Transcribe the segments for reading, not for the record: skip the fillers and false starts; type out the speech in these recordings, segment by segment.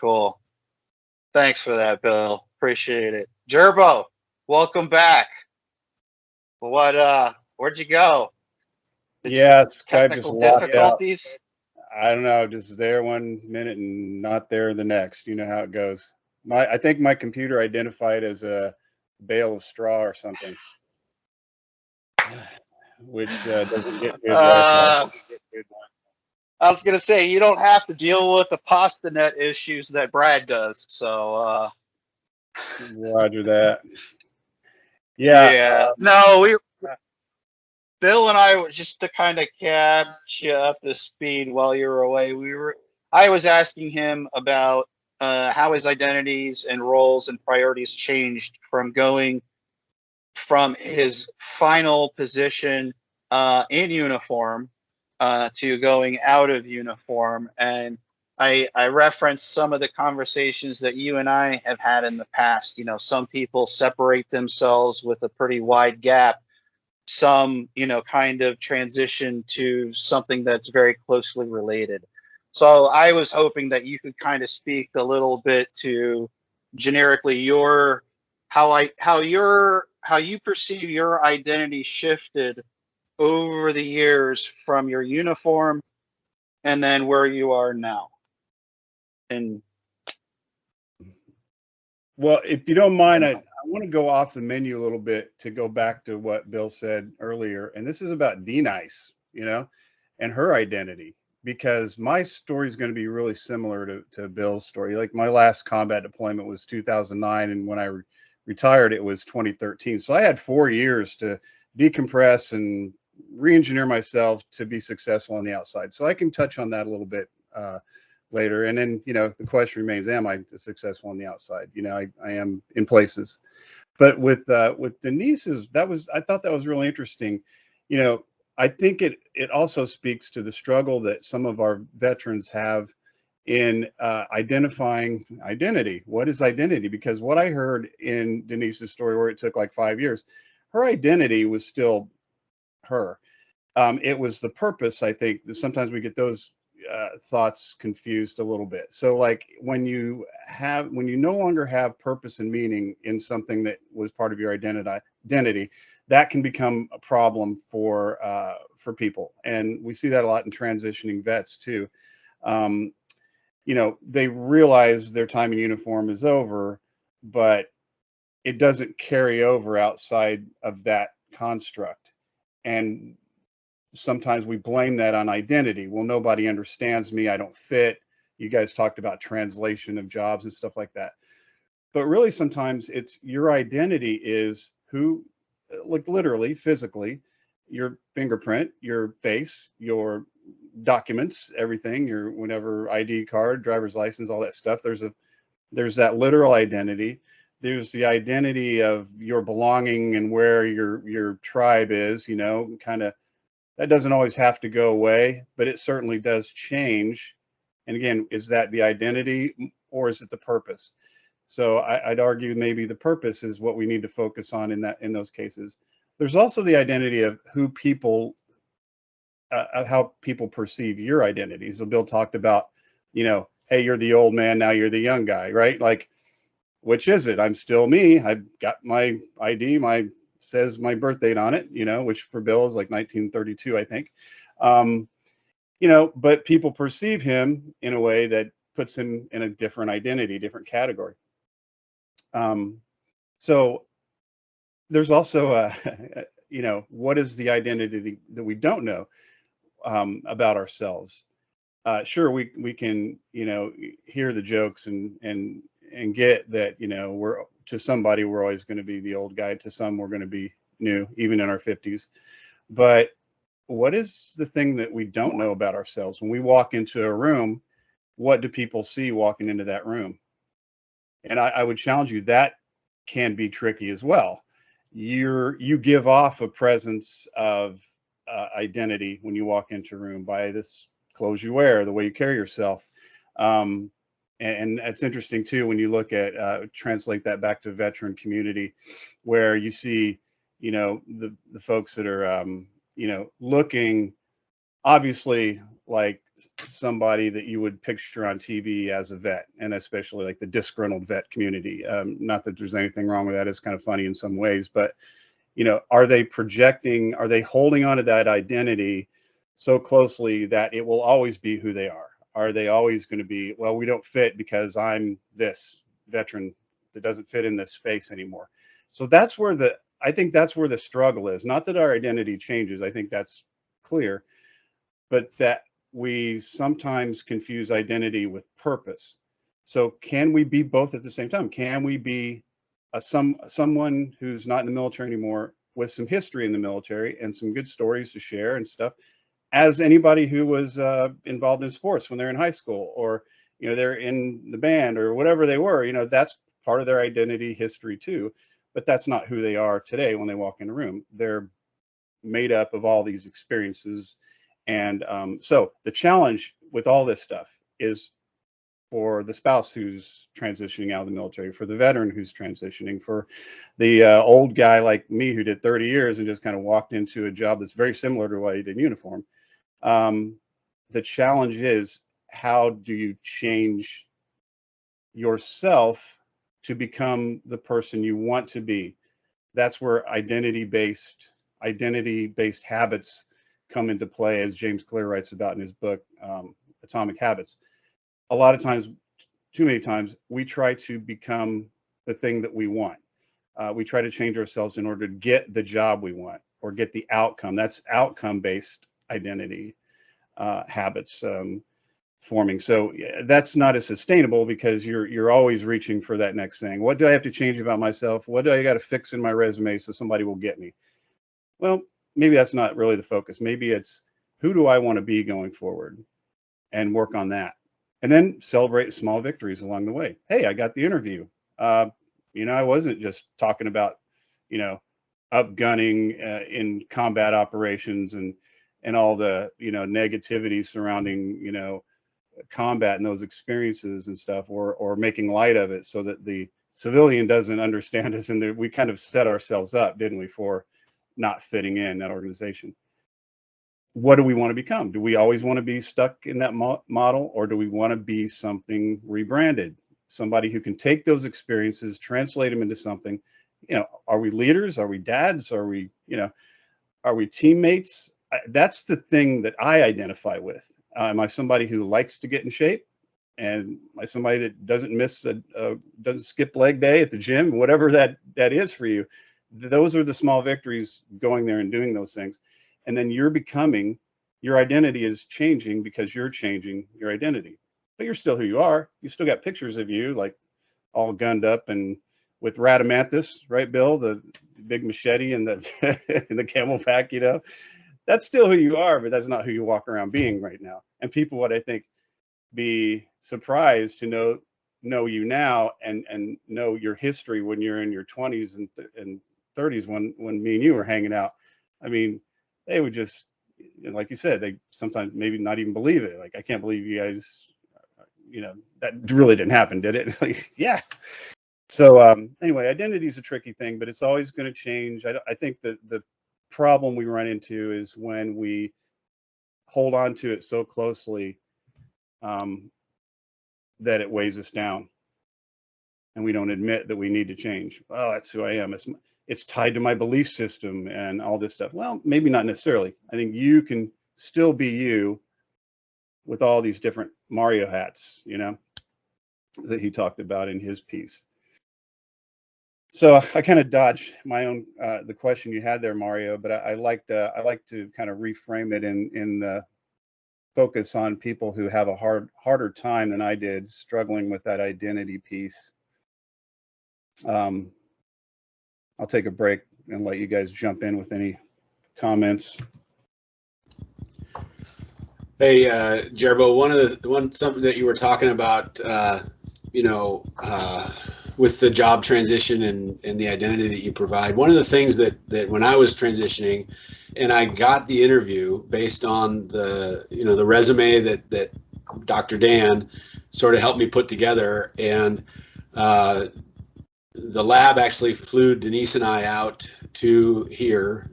Cool. Thanks for that, Bill. Appreciate it. Gerbo, welcome back. Where'd you go? Did you Yeah, Skype just technical locked out. difficulties? I don't know, just there one minute and not there the next. You know how it goes. I think my computer identified as a bale of straw or something, which doesn't get good Wi-Fi. Uh, I was gonna say you don't have to deal with the PastaNet issues that Brad does. Roger that. Yeah, Yeah. No, we Bill and I were just to kind of catch you up to speed while you were away. I was asking him about how his identities and roles and priorities changed from going from his final position in uniform to going out of uniform. And I referenced some of the conversations that you and I have had in the past. You know, some people separate themselves with a pretty wide gap. Some, kind of transition to something that's very closely related. So I was hoping that you could kind of speak a little bit to generically your how you perceive your identity shifted over the years from your uniform and then where you are now. And well, if you don't mind, I want to go off the menu a little bit to go back to what Bill said earlier. And this is about D-Nice, and her identity, because my story is going to be really similar to Bill's story. Like my last combat deployment was 2009. And when I retired, it was 2013. So I had 4 years to decompress and re-engineer myself to be successful on the outside. So I can touch on that a little bit later. And then, the question remains, am I successful on the outside? I am in places. But with Denise's, I thought that was really interesting. You know, I think it also speaks to the struggle that some of our veterans have in identifying identity. What is identity? Because what I heard in Denise's story, where it took like 5 years, her identity was still her. It was the purpose. I think that sometimes we get those thoughts confused a little bit. So like when you no longer have purpose and meaning in something that was part of your identity, that can become a problem for people. And we see that a lot in transitioning vets too. Um, they realize their time in uniform is over, but it doesn't carry over outside of that construct. And sometimes we blame that on identity. Well, nobody understands me. I don't fit. You guys talked about translation of jobs and stuff like that. But really, sometimes it's your identity is who, like literally, physically, your fingerprint, your face, your documents, everything, your whenever ID card, driver's license, all that stuff. There's that literal identity. There's the identity of your belonging and where your tribe is, kind of that doesn't always have to go away, but it certainly does change. And again, is that the identity or is it the purpose? So I'd argue maybe the purpose is what we need to focus on in those cases. There's also the identity of how people perceive your identity. So Bill talked about, hey, you're the old man, now you're the young guy, right? Like, which is it? I'm still me. I've got my ID, says my birth date on it, which for Bill is like 1932, I think. But people perceive him in a way that puts him in a different identity, different category. So there's also what is the identity that we don't know about ourselves? Sure, we can, hear the jokes and get that, we're to somebody, we're always going to be the old guy. To some, we're going to be new, even in our 50s. But what is the thing that we don't know about ourselves? When we walk into a room, what do people see walking into that room? And I would challenge you, that can be tricky as well. You give off a presence of identity when you walk into a room by this clothes you wear, the way you carry yourself. And it's interesting too when you look at translate that back to veteran community, where you see, the folks that are looking obviously like somebody that you would picture on TV as a vet, and especially like the disgruntled vet community. Not that there's anything wrong with that. It's kind of funny in some ways, but are they projecting, are they holding on to that identity so closely that it will always be who they are? Are they always going to be, well, we don't fit because I'm this veteran that doesn't fit in this space anymore? So I think that's where the struggle is. Not that our identity changes. I think that's clear, but that we sometimes confuse identity with purpose. So can we be both at the same time? Can we be someone who's not in the military anymore with some history in the military and some good stories to share and stuff, as anybody who was involved in sports when they're in high school, or they're in the band or whatever they were? That's part of their identity history too, but that's not who they are today when they walk in a room. They're made up of all these experiences. And so the challenge with all this stuff is for the spouse who's transitioning out of the military, for the veteran who's transitioning, for the old guy like me who did 30 years and just kind of walked into a job that's very similar to what he did in uniform. The challenge is, how do you change yourself to become the person you want to be? That's where identity-based habits come into play, as James Clear writes about in his book, Atomic Habits. A lot of times, too many times, we try to become the thing that we want. We try to change ourselves in order to get the job we want or get the outcome. That's outcome-based identity habits forming. So that's not as sustainable, because you're always reaching for that next thing. What do I have to change about myself? What do I got to fix in my resume so somebody will get me? Well, maybe that's not really the focus. Maybe it's, who do I want to be going forward, and work on that. And then celebrate small victories along the way. Hey, I got the interview. I wasn't just talking about, upgunning in combat operations and all the, negativity surrounding, combat and those experiences and stuff, or making light of it so that the civilian doesn't understand us. And we kind of set ourselves up, didn't we, for not fitting in that organization. What do we want to become? Do we always want to be stuck in that model, or do we want to be something rebranded? Somebody who can take those experiences, translate them into something. Are we leaders? Are we dads? Are we teammates? That's the thing that I identify with. Am I somebody who likes to get in shape? And am I somebody that doesn't doesn't skip leg day at the gym? Whatever that is for you. Those are the small victories, going there and doing those things. And then your identity is changing because you're changing your identity. But you're still who you are. You still got pictures of you like all gunned up and with Rhadamanthus, right, Bill? The big machete and the and the Camelback, That's still who you are, but that's not who you walk around being right now. And people would, I think, be surprised to know you now and know your history when you're in your 20s and 30s when me and you were hanging out. I mean, they would just, like you said, they sometimes maybe not even believe it. Like, I can't believe you guys, that really didn't happen, did it? Like, yeah. So anyway, identity is a tricky thing, but it's always going to change. I think that the problem we run into is when we hold on to it so closely that it weighs us down, and we don't admit that we need to change. Oh, that's who I am. It's tied to my belief system and all this stuff. Well, maybe not necessarily. I think you can still be you with all these different Mario hats, that he talked about in his piece. So I kind of dodged my own the question you had there, Mario, but I like to kind of reframe it in the focus on people who have a harder time than I did struggling with that identity piece. I'll take a break and let you guys jump in with any comments. Hey, Jerbo, something that you were talking about, with the job transition and the identity that you provide. One of the things that when I was transitioning and I got the interview based on the resume that Dr. Dan sort of helped me put together, and the lab actually flew Denise and I out to here,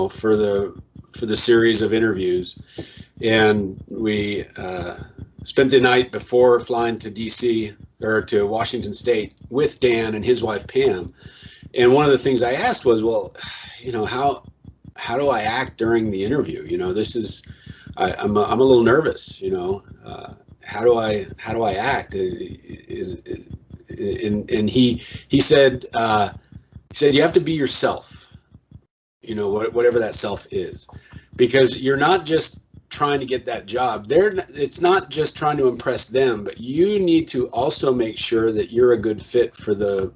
for the series of interviews. and we spent the night before flying to DC or to Washington State with Dan and his wife Pam. And one of the things I asked was, well, you know, how do I act during the interview? You know, this is I'm a little nervous. You know, how do I act? And he said you have to be yourself. You know, whatever that self is, because you're not just trying to get that job. It's not just trying to impress them, but you need to also make sure that you're a good fit for the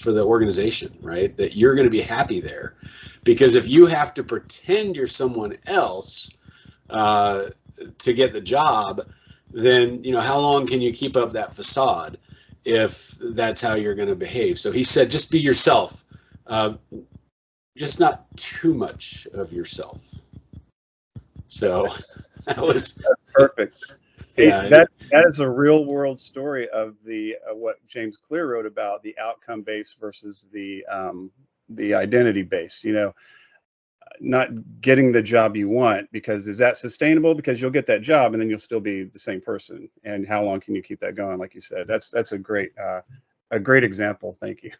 organization, right? That you're going to be happy there. Because if you have to pretend you're someone else to get the job, then, you know, how long can you keep up that facade if that's how you're going to behave? So he said, just be yourself, just not too much of yourself. So that was perfect. Hey, yeah, that is a real world story of the what James Clear wrote about, the outcome based versus the identity based. You know, not getting the job you want, because is that sustainable? Because you'll get that job and then you'll still be the same person. And how long can you keep that going? Like you said, that's a great example. Thank you.